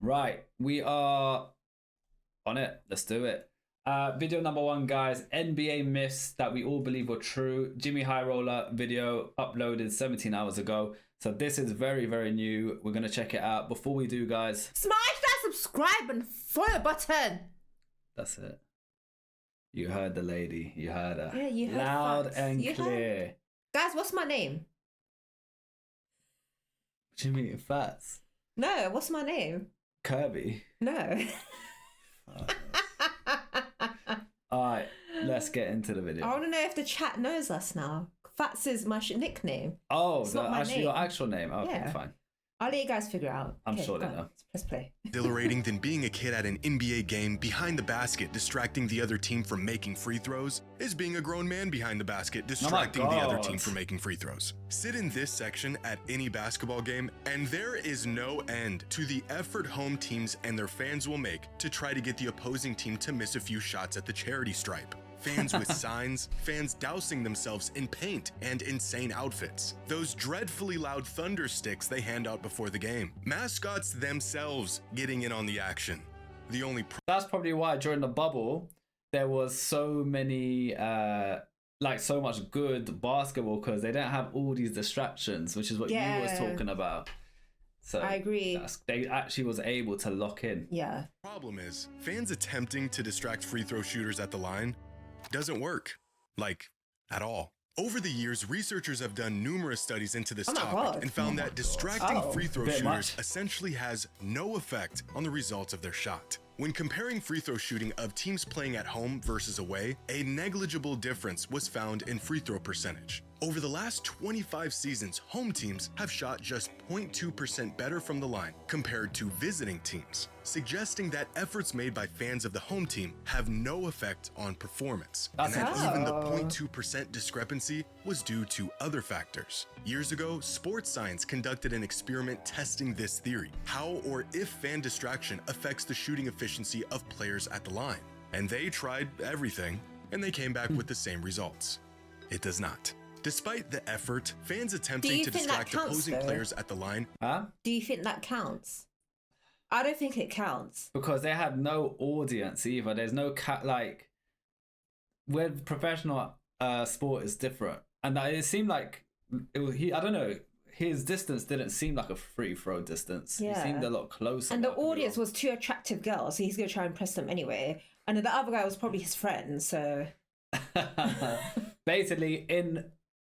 Right, we are on it. Let's do it. Video number one, guys. NBA myths that we all believe were true. Jimmy High Roller video uploaded 17 hours ago. So this is very, very new. We're going to check it out. Before we do, guys, smash that subscribe and follow button. That's it. You heard the lady. You heard her. Yeah, you heard loud facts. and You clear. heard? Guys, what's my name? Jimmy Fats. No, what's my name? Kirby. No. Alright, let's get into the video. I want to know if the chat knows us now. Fats is my nickname. Oh, it's not my name. your actual name. Okay, Yeah. fine. I'll let you guys figure it out. I'm sure they know. Let's play. Exhilarating than being a kid at an NBA game behind the basket distracting the other team from making free throws is being a grown man behind the basket distracting the other team from making free throws. Sit in this section at any basketball game and there is no end to the effort home teams and their fans will make to try to get the opposing team to miss a few shots at the charity stripe. Fans with signs, fans dousing themselves in paint and insane outfits. Those dreadfully loud thunder sticks they hand out before the game. Mascots themselves getting in on the action. The only That's probably why during the bubble there was so many so much good basketball, because they didn't have all these distractions, which is what you was talking about. So I agree. They actually was able to lock in. Yeah. Problem is, fans attempting to distract free throw shooters at the line doesn't work, like, at all. Over the years, researchers have done numerous studies into this topic and found that distracting free throw shooters essentially has no effect on the results of their shot. When comparing free throw shooting of teams playing at home versus away, a negligible difference was found in free throw percentage. Over the last 25 seasons, home teams have shot just 0.2% better from the line compared to visiting teams, suggesting that efforts made by fans of the home team have no effect on performance, and that even the 0.2% discrepancy was due to other factors. Years ago, sports science conducted an experiment testing this theory, how or if fan distraction affects the shooting efficiency of players at the line. And they tried everything, and they came back with the same results. It does not. Despite the effort, fans attempting to distract opposing players at the line. Do you think that counts? I don't think it counts. Because they had no audience either. There's no with professional sport is different. And it seemed like, I don't know, his distance didn't seem like a free throw distance. Yeah. He seemed a lot closer. And the audience was two attractive girls, so he's going to try and impress them anyway. And the other guy was probably his friend, so... Basically,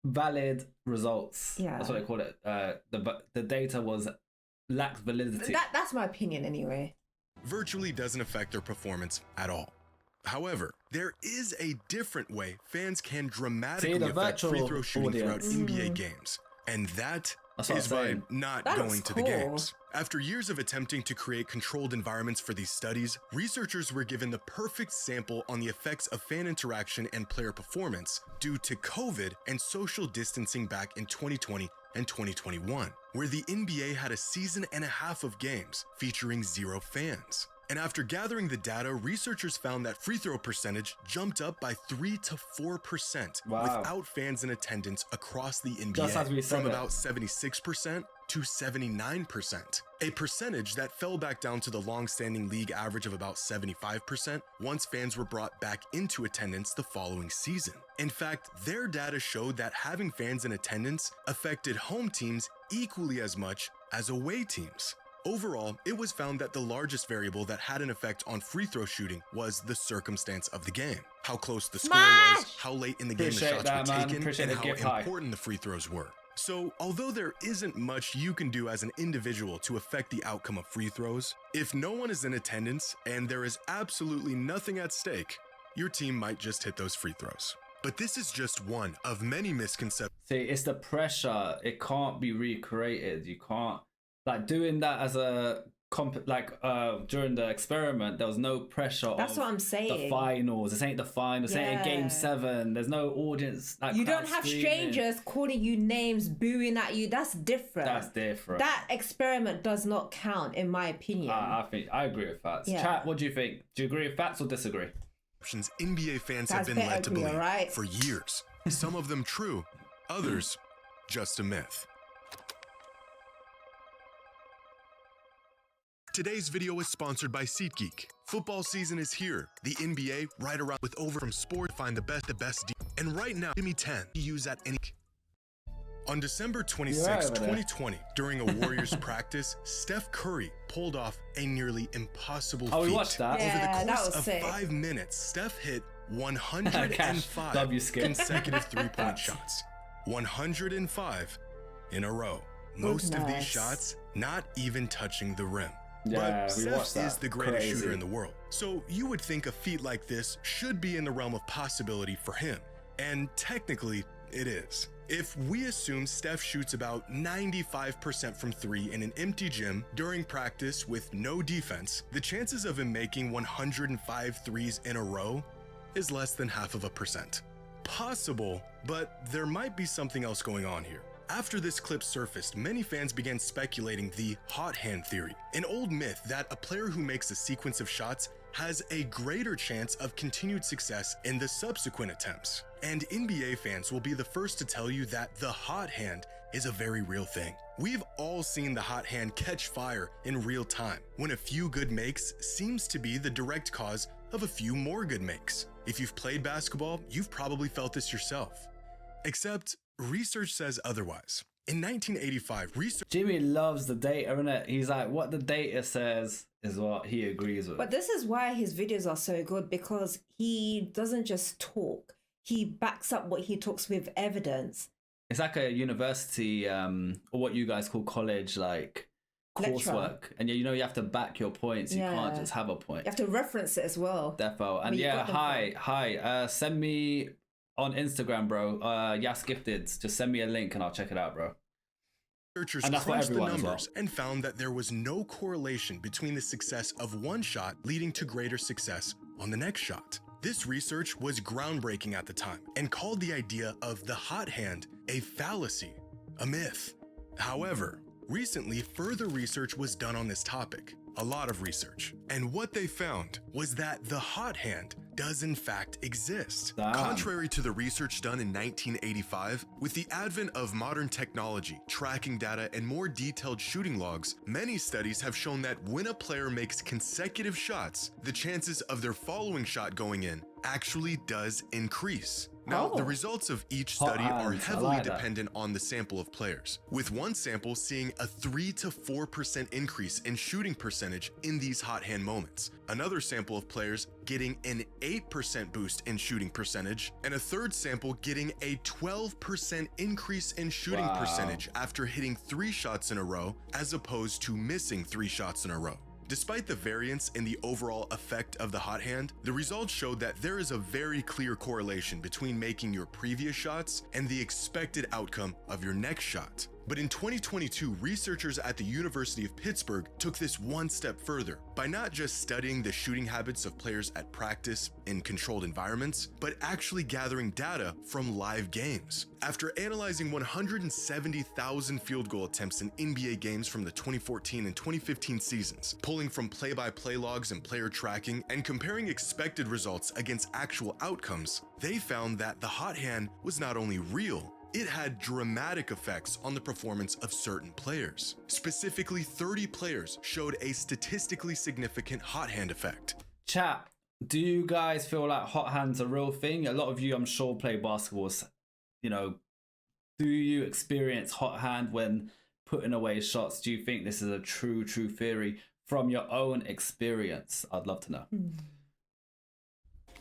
invalid results. Yeah. That's what they call it. The data lacked validity. That's my opinion anyway. Virtually doesn't affect their performance at all. However, there is a different way fans can dramatically affect free throw shooting throughout NBA games. And that is by not going to the games. After years of attempting to create controlled environments for these studies, researchers were given the perfect sample on the effects of fan interaction and player performance due to COVID and social distancing back in 2020 and 2021, where the NBA had a season and a half of games featuring 0 fans. And after gathering the data, researchers found that free throw percentage jumped up by 3 to 4% without fans in attendance across the NBA, from about 76% to 79%, a percentage that fell back down to the long-standing league average of about 75% once fans were brought back into attendance the following season. In fact, their data showed that having fans in attendance affected home teams equally as much as away teams. Overall, it was found that the largest variable that had an effect on free throw shooting was the circumstance of the game. How close the score was, how late in the game the shots were taken, and how important the free throws were. So, although there isn't much you can do as an individual to affect the outcome of free throws, if no one is in attendance and there is absolutely nothing at stake, your team might just hit those free throws. But this is just one of many misconceptions. See, it's the pressure. It can't be recreated. You can't, like, doing that as a during the experiment, there was no pressure. That's what I'm saying. The finals. This ain't the finals. This ain't Game 7. There's no audience. Like, you don't have screaming. strangers calling you names, booing at you. That's different. That's different. That experiment does not count, in my opinion. I agree with Fats. Yeah. Chat, what do you think? Do you agree with Fats or disagree? NBA fans have been led to believe for years. Some of them true, others just a myth. Today's video is sponsored by SeatGeek. Football season is here. The NBA right around with over from sport find the best deal. And right now, give me 10 to use at any. On December 26, 2020, during a Warriors practice, Steph Curry pulled off a nearly impossible feat. We watched that. Yeah, Over the course of sick. 5 minutes, Steph hit 105 consecutive three-point shots. 105 in a row. Most of these shots not even touching the rim. Yeah, but Steph is the greatest shooter in the world. So you would think a feat like this should be in the realm of possibility for him. And technically, it is. If we assume Steph shoots about 95% from three in an empty gym during practice with no defense, the chances of him making 105 threes in a row is less than 0.5%. Possible, but there might be something else going on here. After this clip surfaced, many fans began speculating the hot hand theory, an old myth that a player who makes a sequence of shots has a greater chance of continued success in the subsequent attempts. And NBA fans will be the first to tell you that the hot hand is a very real thing. We've all seen the hot hand catch fire in real time, when a few good makes seems to be the direct cause of a few more good makes. If you've played basketball, you've probably felt this yourself. Except, research says otherwise. In 1985, Jimmy loves the data, innit? He's like, what the data says is what he agrees with. But this is why his videos are so good, because he doesn't just talk. He backs up what he talks with evidence. It's like a university, or what you guys call college, like coursework. And you know, you have to back your points. You can't just have a point. You have to reference it as well. Defo. And yeah, hi. Send me on Instagram, bro. Yass Gifted. Just send me a link and I'll check it out, bro. Researchers crunched the numbers and found that there was no correlation between the success of one shot leading to greater success on the next shot. This research was groundbreaking at the time and called the idea of the hot hand a fallacy, a myth. However, recently further research was done on this topic, a lot of research, and what they found was that the hot hand does in fact exist. Contrary to the research done in 1985, with the advent of modern technology, tracking data, and more detailed shooting logs, many studies have shown that when a player makes consecutive shots, the chances of their following shot going in actually does increase. Now, the results of each study are heavily dependent on the sample of players, with one sample seeing a 3 to 4% increase in shooting percentage in these hot hand moments, another sample of players getting an 8% boost in shooting percentage, and a third sample getting a 12% increase in shooting percentage after hitting 3 shots in a row as opposed to missing 3 shots in a row. Despite the variance in the overall effect of the hot hand, the results showed that there is a very clear correlation between making your previous shots and the expected outcome of your next shot. But in 2022, researchers at the University of Pittsburgh took this one step further by not just studying the shooting habits of players at practice in controlled environments, but actually gathering data from live games. After analyzing 170,000 field goal attempts in NBA games from the 2014 and 2015 seasons, pulling from play-by-play logs and player tracking, and comparing expected results against actual outcomes, they found that the hot hand was not only real, it had dramatic effects on the performance of certain players. Specifically, 30 players showed a statistically significant hot hand effect. Chat, do you guys feel like hot hand's a real thing? A lot of you, I'm sure, play basketball. You know, do you experience hot hand when putting away shots? Do you think this is a true theory from your own experience? I'd love to know.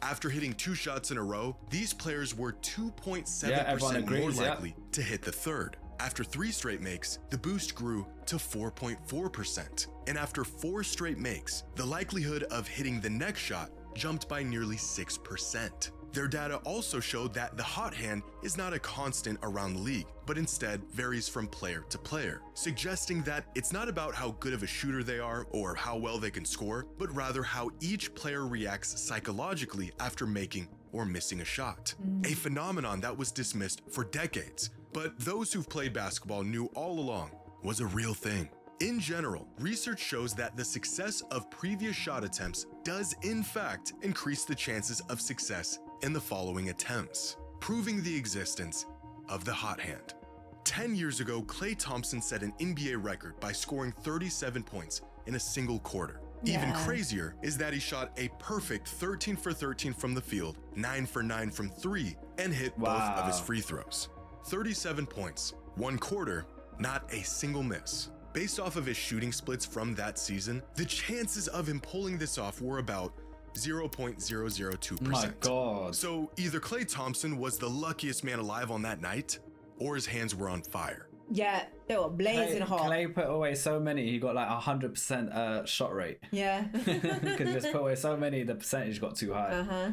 After hitting 2 shots in a row, these players were 2.7% more likely to hit the third. After 3 straight makes, the boost grew to 4.4%. And after 4 straight makes, the likelihood of hitting the next shot jumped by nearly 6%. Their data also showed that the hot hand is not a constant around the league, but instead varies from player to player, suggesting that it's not about how good of a shooter they are or how well they can score, but rather how each player reacts psychologically after making or missing a shot. A phenomenon that was dismissed for decades, but those who've played basketball knew all along was a real thing. In general, research shows that the success of previous shot attempts does in fact increase the chances of success in the following attempts, proving the existence of the hot hand. 10 years ago, Klay Thompson set an NBA record by scoring 37 points in a single quarter. Even crazier is that he shot a perfect 13 for 13 from the field, 9 for 9 from 3, and hit both of his free throws. 37 points, 1 quarter, not a single miss. Based off of his shooting splits from that season, the chances of him pulling this off were about 0.002%. My God. So either Klay Thompson was the luckiest man alive on that night, or his hands were on fire. Yeah, they were blazing hot. Klay put away so many, he got like 100% shot rate. Yeah. Because just put away so many, the percentage got too high.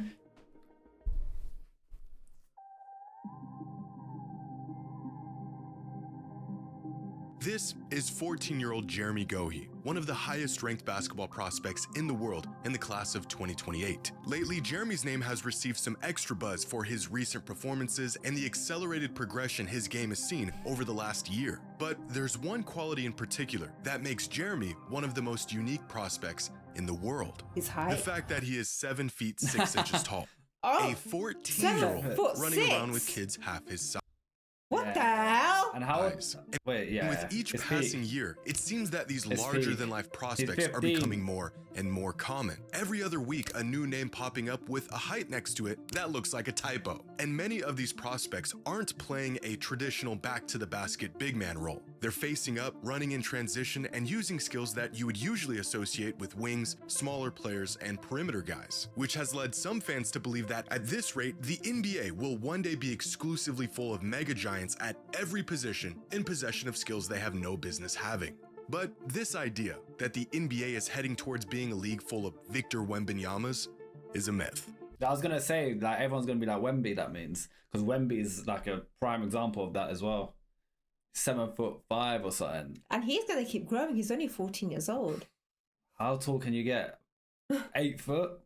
This is 14-year-old Jeremy Gohey, one of the highest-ranked basketball prospects in the world in the class of 2028. Lately, Jeremy's name has received some extra buzz for his recent performances and the accelerated progression his game has seen over the last year. But there's one quality in particular that makes Jeremy one of the most unique prospects in the world. His height. The fact that he is 7 feet 6 inches tall. Oh, a 14-year-old running around with kids half his size. What the hell? And how? Wait, And with each passing year, it seems that these larger-than-life prospects are becoming more and more common. Every other week, a new name popping up with a height next to it that looks like a typo. And many of these prospects aren't playing a traditional back-to-the-basket big man role. They're facing up, running in transition, and using skills that you would usually associate with wings, smaller players, and perimeter guys, which has led some fans to believe that at this rate, the NBA will one day be exclusively full of mega giants at every position in possession of skills they have no business having. But this idea that the NBA is heading towards being a league full of Victor Wembanyama's is a myth. I was gonna say, like, everyone's gonna be like Wemby, that means, because Wemby is like a prime example of that as well. 7'5" or something. And he's gonna keep growing. He's only 14 years old. How tall can you get? 8 foot?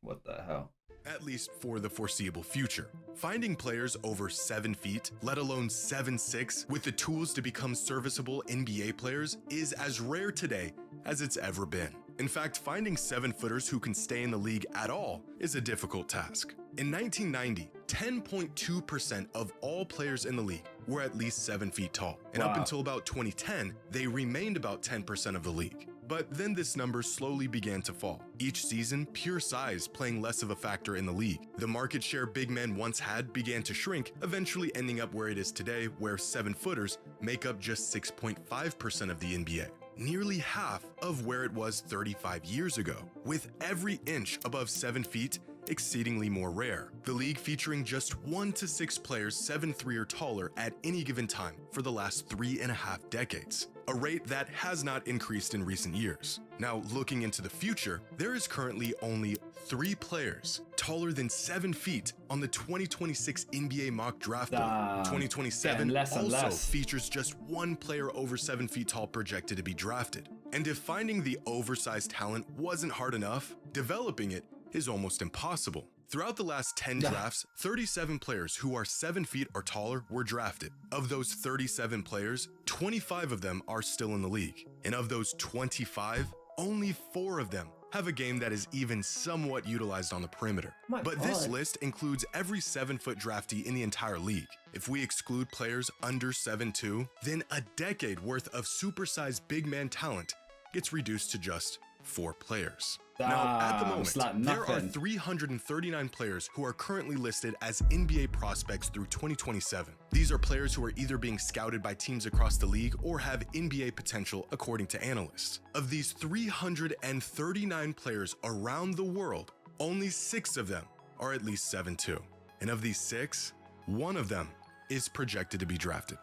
What the hell? At least for the foreseeable future. Finding players over 7 feet, let alone 7'6", with the tools to become serviceable NBA players is as rare today as it's ever been. In fact, finding 7-footers who can stay in the league at all is a difficult task. In 1990, 10.2% of all players in the league were at least 7 feet tall. And up until about 2010, they remained about 10% of the league. But then this number slowly began to fall. Each season, pure size playing less of a factor in the league. The market share big men once had began to shrink, eventually ending up where it is today, where 7-footers make up just 6.5% of the NBA. Nearly half of where it was 35 years ago, with every inch above 7 feet exceedingly more rare. The league featuring just 1 to 6 players 7'3" or taller at any given time for the last 3.5 decades, a rate that has not increased in recent years. Now, looking into the future, there is currently only 3 players taller than 7 feet on the 2026 NBA mock draft board. 2027 also features just 1 player over 7 feet tall projected to be drafted. And if finding the oversized talent wasn't hard enough, developing it is almost impossible. Throughout the last 10 drafts, 37 players who are 7 feet or taller were drafted. Of those 37 players, 25 of them are still in the league. And of those 25, only 4 of them have a game that is even somewhat utilized on the perimeter. But this list includes every 7-foot draftee in the entire league. If we exclude players under 7'2", then a decade worth of supersized big man talent gets reduced to just 4 players. Now, at the moment, there are 339 players who are currently listed as NBA prospects through 2027. These are players who are either being scouted by teams across the league or have NBA potential, according to analysts. Of these 339 players around the world, only 6 of them are at least 7'2". And of these 6, 1 of them is projected to be drafted.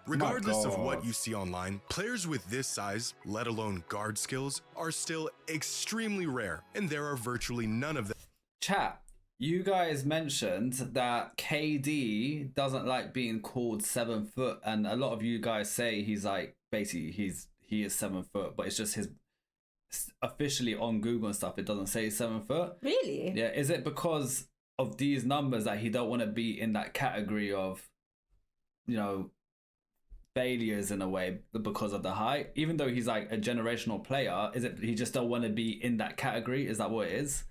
Regardless of what you see online, players with this size, let alone guard skills, are still extremely rare, and there are virtually none of them. Chat, you guys mentioned that KD doesn't like being called 7 foot, and a lot of you guys say he's like, basically he is 7 foot, but it's just his officially on Google and stuff, it doesn't say 7 foot. Really? Yeah. Is it because of these numbers that he don't want to be in that category of, you know, failures in a way because of the height, even though he's like a generational player? Is it he just don't want to be in that category? Is that what it is?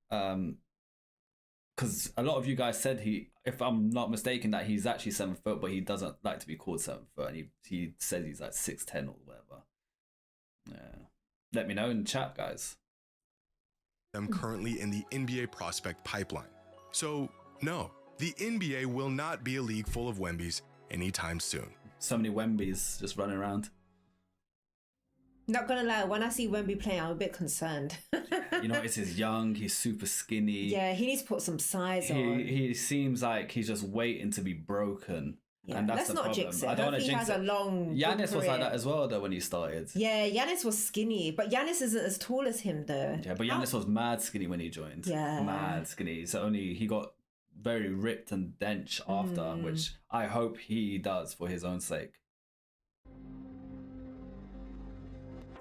Because a lot of you guys said if I'm not mistaken, that he's actually 7 foot, but he doesn't like to be called 7 foot, and he says he's like 6'10" or whatever. Yeah. let me know in the chat, guys. Them currently in the NBA prospect pipeline. So, no, the NBA will not be a league full of Wembys anytime soon. So many Wembys just running around. Not gonna lie, when I see Wemby playing, I'm a bit concerned. You know, he's young, he's super skinny. Yeah, he needs to put some size on. He seems like he's just waiting to be broken. Yeah, and that's let's the not problem. jinx it. I don't want to He jinx has it. a long Giannis was like career. that as well, though, when he started. Yeah, Yanis was skinny, but Yanis isn't as tall as him, though. Yeah, but Giannis was mad skinny when he joined. Yeah. Mad skinny. So he got very ripped and dench after, which I hope he does for his own sake.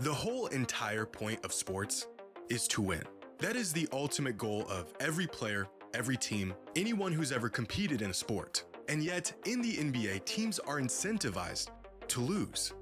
The whole entire point of sports is to win. That is the ultimate goal of every player, every team, anyone who's ever competed in a sport. And yet, in the NBA, teams are incentivized to lose.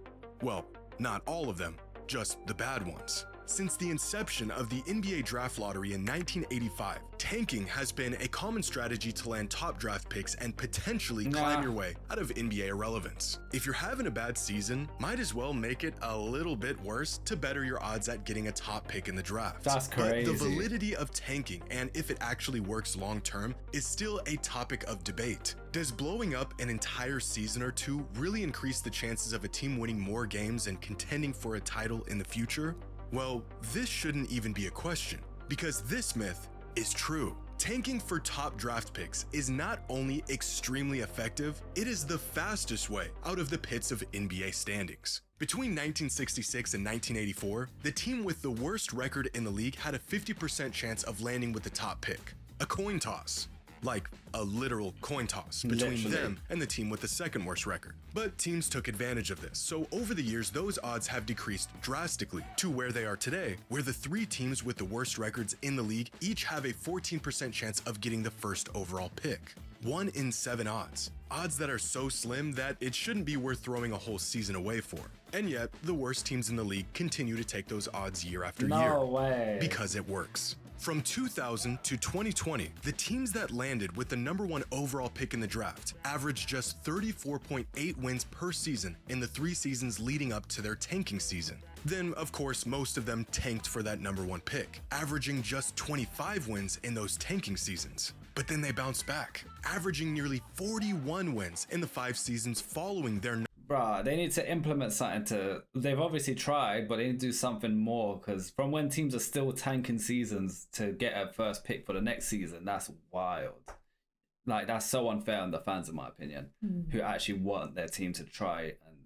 Well, not all of them, just the bad ones. Since the inception of the NBA draft lottery in 1985, tanking has been a common strategy to land top draft picks and potentially climb your way out of NBA irrelevance. If you're having a bad season, might as well make it a little bit worse to better your odds at getting a top pick in the draft. That's crazy. But the validity of tanking and if it actually works long term is still a topic of debate. Does blowing up an entire season or two really increase the chances of a team winning more games and contending for a title in the future? Well, this shouldn't even be a question, because this myth is true. Tanking for top draft picks is not only extremely effective, it is the fastest way out of the pits of NBA standings. Between 1966 and 1984, the team with the worst record in the league had a 50% chance of landing with the top pick. A coin toss. Like a literal coin toss between them and the team with the second worst record. But teams took advantage of this, so over the years those odds have decreased drastically to where they are today, where the three teams with the worst records in the league each have a 14% chance of getting the first overall pick. 1 in 7 odds. Odds that are so slim that it shouldn't be worth throwing a whole season away for. And yet, the worst teams in the league continue to take those odds year after year. No way. Because it works. From 2000 to 2020, the teams that landed with the number 1 overall pick in the draft averaged just 34.8 wins per season in the 3 seasons leading up to their tanking season. Then, of course, most of them tanked for that number 1 pick, averaging just 25 wins in those tanking seasons. But then they bounced back, averaging nearly 41 wins in the 5 seasons following their Bruh, they need to implement something they've obviously tried, but they need to do something more, because from when teams are still tanking seasons to get a first pick for the next season, that's wild. Like, that's so unfair on the fans, in my opinion, who actually want their team to try and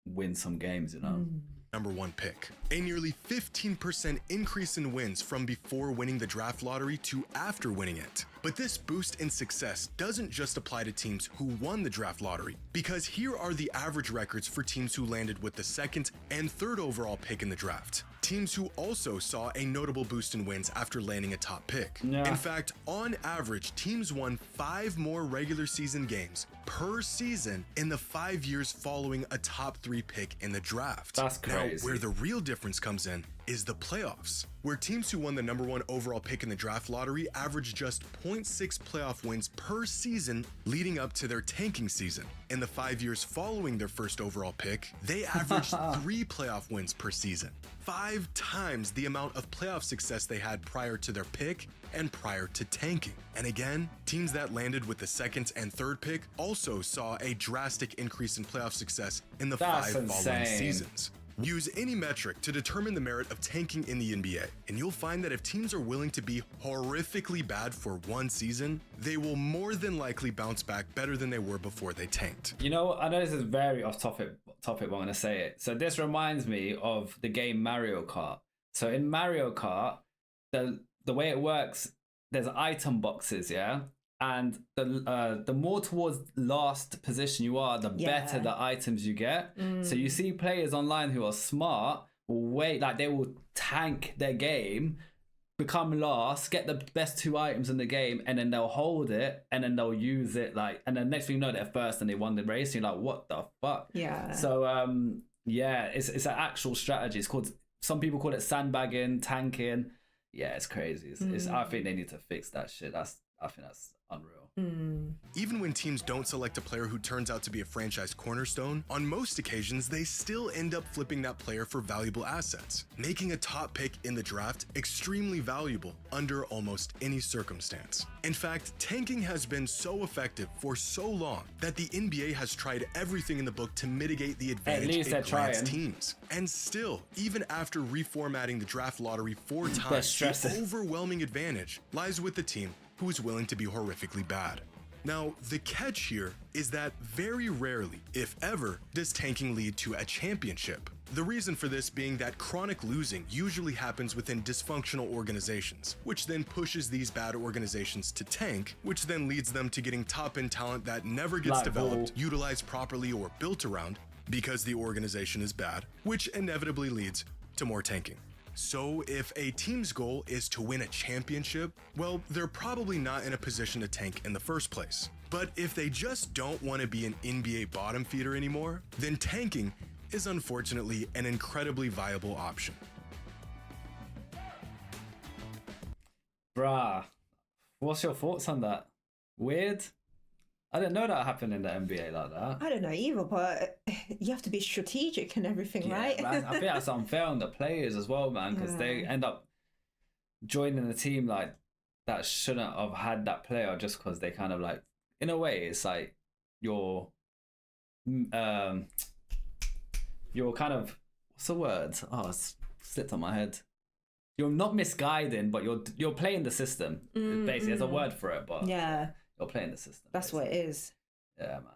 win some games, you know? Number 1 pick. A nearly 15% increase in wins from before winning the draft lottery to after winning it. But this boost in success doesn't just apply to teams who won the draft lottery, because here are the average records for teams who landed with the 2nd and 3rd overall pick in the draft. Teams who also saw a notable boost in wins after landing a top pick. Yeah. In fact, on average, teams won 5 more regular season games per season in the 5 years following a top 3 pick in the draft. That's crazy. Now, where the real difference comes in is the playoffs, where teams who won the number 1 overall pick in the draft lottery averaged just 0.6 playoff wins per season leading up to their tanking season. In the 5 years following their first overall pick, they averaged 3 playoff wins per season, 5 times the amount of playoff success they had prior to their pick and prior to tanking. And again, teams that landed with the 2nd and 3rd pick also saw a drastic increase in playoff success in the 5 following seasons. Use any metric to determine the merit of tanking in the NBA, and you'll find that if teams are willing to be horrifically bad for 1 season, they will more than likely bounce back better than they were before they tanked. You know, I know this is very off topic, but I'm going to say it. So this reminds me of the game Mario Kart. So in Mario Kart, the way it works, there's item boxes, yeah? And the more towards last position you are, the better the items you get. So you see players online who are smart will wait, like they will tank their game, become last, get the best 2 items in the game, and then they'll hold it, and then they'll use it, like, and then next thing you know, they're first and they won the race. And you're like, what the fuck? Yeah. So yeah, it's an actual strategy. It's called, some people call it sandbagging, tanking. Yeah, it's crazy. It's I think they need to fix that shit. I think that's unreal. Even when teams don't select a player who turns out to be a franchise cornerstone, on most occasions they still end up flipping that player for valuable assets, making a top pick in the draft extremely valuable under almost any circumstance. In fact, tanking has been so effective for so long that the NBA has tried everything in the book to mitigate the advantage it grants teams. And still, even after reformatting the draft lottery 4 times, the overwhelming advantage lies with the team who is willing to be horrifically bad. Now, the catch here is that very rarely, if ever, does tanking lead to a championship. The reason for this being that chronic losing usually happens within dysfunctional organizations, which then pushes these bad organizations to tank, which then leads them to getting top-end talent that never gets developed, utilized properly, or built around because the organization is bad, which inevitably leads to more tanking. So if a team's goal is to win a championship, well, they're probably not in a position to tank in the first place. But if they just don't want to be an NBA bottom feeder anymore, then tanking is unfortunately an incredibly viable option. Bruh, what's your thoughts on that? Weird? I didn't know that happened in the NBA like that. I don't know either, but you have to be strategic and everything, right? Man, I think that's unfair on the players as well, man, because they end up joining a team like that shouldn't have had that player just because they kind of like, in a way, it's like you're kind of, what's the word? Oh, it's slipped on my head. You're not misguiding, but you're playing the system. Basically, there's a word for it, but yeah. You're playing the system. That's basically what it is. Yeah, man.